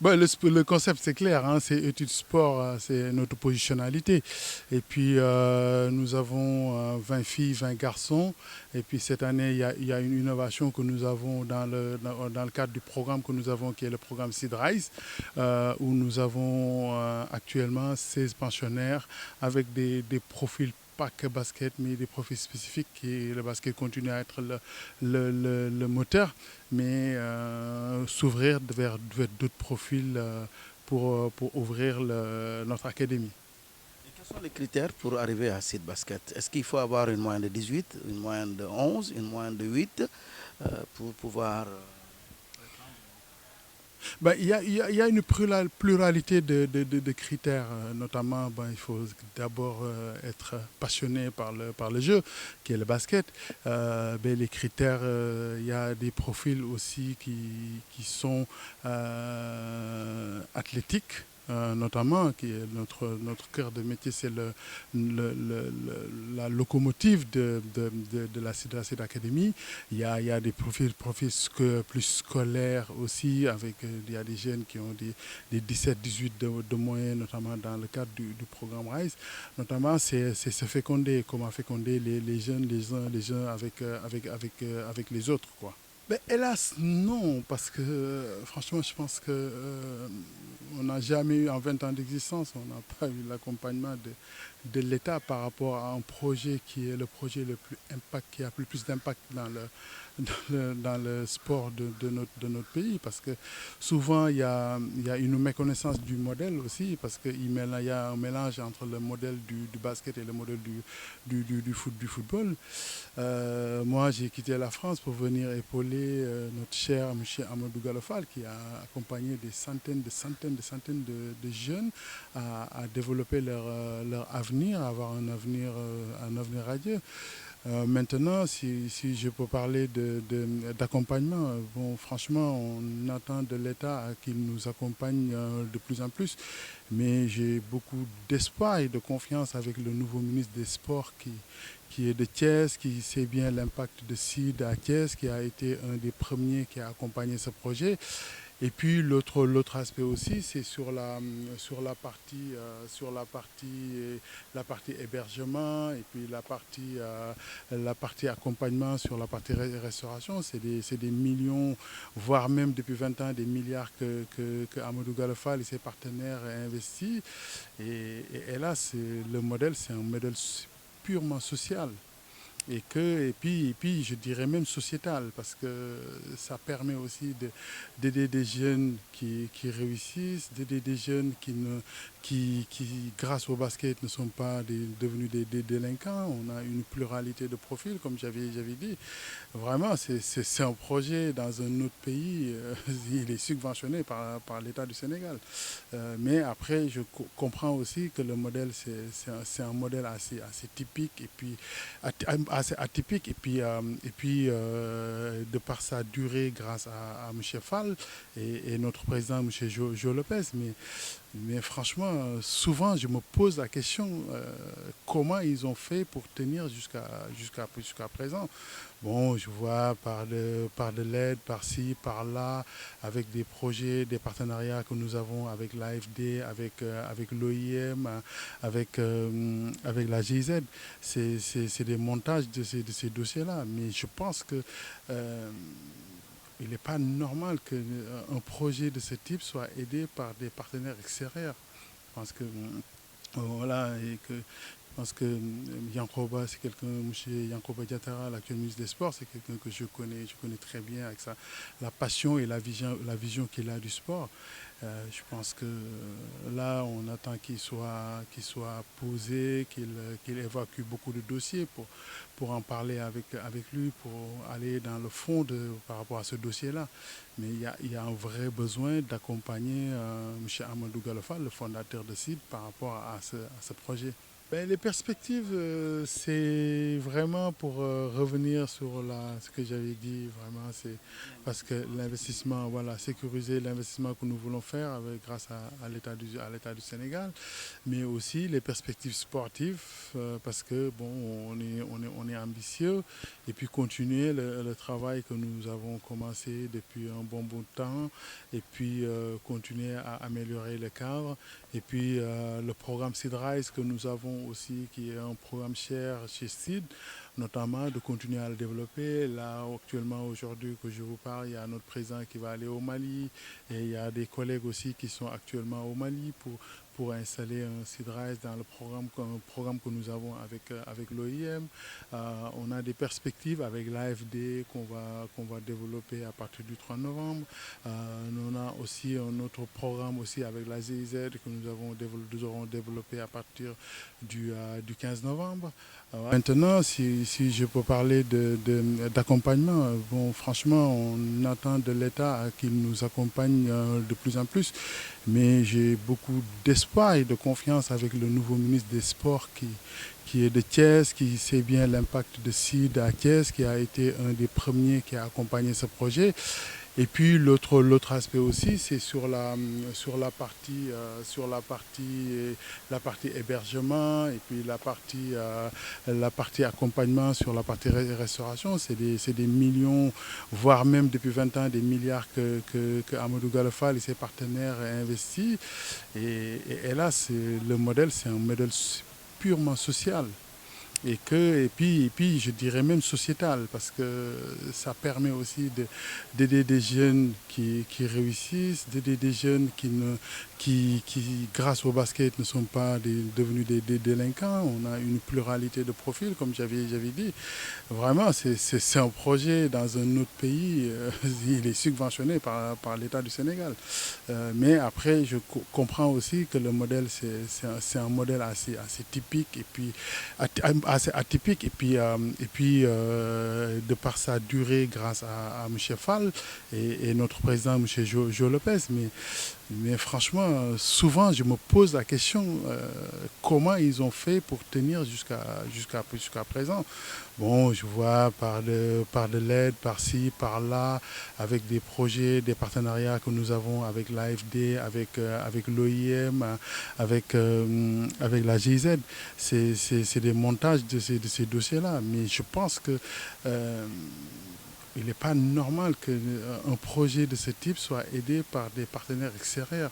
Bah, le concept, c'est clair, hein, c'est études sport, c'est notre positionnalité. Et puis, nous avons 20 filles, 20 garçons. Et puis, cette année, il y a une innovation que nous avons dans le cadre du programme que nous avons, qui est le programme Seed Rise, où nous avons actuellement 16 pensionnaires avec des profils pas que basket, mais des profils spécifiques. Et le basket continue à être le moteur, mais s'ouvrir vers d'autres profils pour ouvrir notre académie. Et quels sont les critères pour arriver à cette basket? Est-ce qu'il faut avoir une moyenne de 18, une moyenne de 11, une moyenne de 8 pour pouvoir prétendre? Ben, il y a une pluralité de critères, notamment ben, il faut d'abord être passionné par le jeu, qui est le basket. Ben, les critères, il y a des profils aussi qui sont athlétiques. Notamment, qui est notre cœur de métier, c'est la locomotive de la CID Academy. Il y a des profils plus scolaires aussi, il y a des jeunes qui ont des 17-18 de moyenne, notamment dans le cadre du programme RISE. Notamment, c'est se féconder, comment féconder les jeunes, les uns avec les autres, quoi. Ben, hélas, non, parce que franchement, je pense que on n'a jamais eu en 20 ans d'existence, on n'a pas eu l'accompagnement de l'État par rapport à un projet qui est le projet le plus impact, qui a le plus d'impact dans le sport de notre pays. Parce que souvent, il y a une méconnaissance du modèle aussi, parce qu'il y a un mélange entre le modèle du basket et le modèle du football. Moi, j'ai quitté la France pour venir épauler notre cher M. Amadou Galofal, qui a accompagné des centaines, des centaines, des centaines de jeunes à développer leur avenir, à avoir un avenir radieux. Maintenant, si je peux parler d'accompagnement, bon, franchement, on attend de l'État qu'il nous accompagne de plus en plus, mais j'ai beaucoup d'espoir et de confiance avec le nouveau ministre des Sports qui est de Thiès, qui sait bien l'impact de CID à Thiès, qui a été un des premiers qui a accompagné ce projet. Et puis l'autre aspect aussi, c'est sur la partie hébergement et puis la partie accompagnement sur la partie restauration. C'est des millions, voire même depuis 20 ans, des milliards que Amadou Galofal et ses partenaires ont investis. Et là, le modèle, c'est un modèle purement social. Et puis, je dirais même sociétal, parce que ça permet aussi d'aider des jeunes qui réussissent, d'aider des jeunes grâce au basket, ne sont pas devenus des délinquants. On a une pluralité de profils, comme j'avais dit. Vraiment, c'est un projet dans un autre pays. Il est subventionné par l'État du Sénégal. Mais après, je comprends aussi que le modèle, c'est un modèle assez typique et puis assez atypique. Et puis, de par sa durée, grâce à M. Fall et notre président, M. Jo Lopez. Mais franchement, souvent, je me pose la question comment ils ont fait pour tenir jusqu'à présent. Bon, je vois par de l'aide, par-ci, par-là, avec des projets, des partenariats que nous avons avec l'AFD, avec l'OIM, avec la GIZ. C'est des montages de ces dossiers-là. Mais je pense que euh, il n'est pas normal qu'un projet de ce type soit aidé par des partenaires extérieurs. Je pense que voilà, et que je pense que Yankoba, c'est quelqu'un, M. Yankoba Diatara, l'actuel ministre des Sports, c'est quelqu'un que je connais très bien avec la passion et la vision qu'il a du sport. Je pense que là, on attend qu'il soit posé, qu'il évacue beaucoup de dossiers pour en parler avec lui, pour aller dans le fond par rapport à ce dossier-là. Mais il y a un vrai besoin d'accompagner M. Amadou Galofa, le fondateur de CID, par rapport à ce projet. Ben, les perspectives, c'est vraiment pour revenir sur ce que j'avais dit, vraiment, c'est parce que l'investissement, voilà, sécuriser l'investissement que nous voulons faire grâce à à l'État du Sénégal, mais aussi les perspectives sportives, parce que bon, on est ambitieux, et puis continuer le travail que nous avons commencé depuis un bon bout de temps, et puis continuer à améliorer le cadre, et puis le programme SeedRise que nous avons aussi, qui est un programme cher chez Seed, notamment de continuer à le développer. Là, actuellement, aujourd'hui que je vous parle, il y a notre président qui va aller au Mali, et il y a des collègues aussi qui sont actuellement au Mali pour installer un SeedRise dans un programme que nous avons avec l'OIM. On a des perspectives avec l'AFD qu'on va développer à partir du 3 novembre. On a aussi un autre programme aussi avec la GIZ que nous aurons développé à partir du 15 novembre. Maintenant, si je peux parler d'accompagnement, bon, franchement, on attend de l'État qu'il nous accompagne de plus en plus, mais j'ai beaucoup d'espoir et de confiance avec le nouveau ministre des Sports qui est de Thiès, qui sait bien l'impact de CID à Thiès, qui a été un des premiers qui a accompagné ce projet. Et puis l'autre aspect aussi, c'est la partie hébergement, et puis la partie accompagnement sur la partie restauration. C'est des millions, voire même depuis 20 ans, des milliards que Amadou Galafal et ses partenaires ont investis. Et là, le modèle, c'est un modèle purement social. Et puis, je dirais même sociétal, parce que ça permet aussi d'aider des jeunes qui réussissent, d'aider des jeunes qui, grâce au basket, ne sont pas devenus des délinquants. On a une pluralité de profils, comme j'avais dit. Vraiment, c'est un projet dans un autre pays. Il est subventionné par l'État du Sénégal. Mais après, je comprends aussi que le modèle, c'est un modèle assez typique, et puis assez atypique, et puis de par sa durée, grâce à M. Fall et notre président, M. Jo Lopez. Mais franchement, souvent, je me pose la question comment ils ont fait pour tenir jusqu'à présent. Bon, je vois par de l'aide, par-ci, par-là, avec des projets, des partenariats que nous avons avec l'AFD, avec l'OIM, avec la GIZ. C'est des montages de ces dossiers-là. Mais je pense que il n'est pas normal qu'un projet de ce type soit aidé par des partenaires extérieurs.